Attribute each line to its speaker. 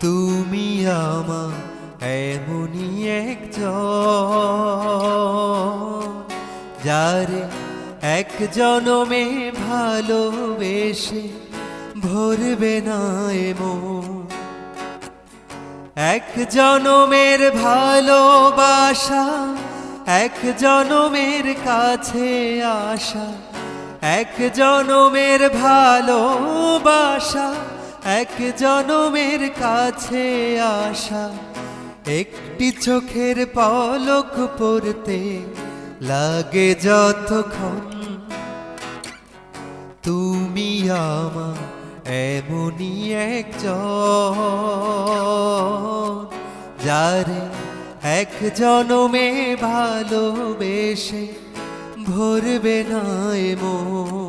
Speaker 1: তুমি আমার এমনই একজন, যারে এক জনমে ভালোবেসে ভরবে না এমন। এক জনমের ভালোবাসা, এক জনমের কাছে আসা, এক জনমের ভালোবাসা, এক জনমের কাছে আসা। একটি চোখের পলক পড়তে লাগে যতক্ষণ। তুমি আমার এমনই একজন, যারে এক জনমে ভালোবেসে ভরবে না এমন।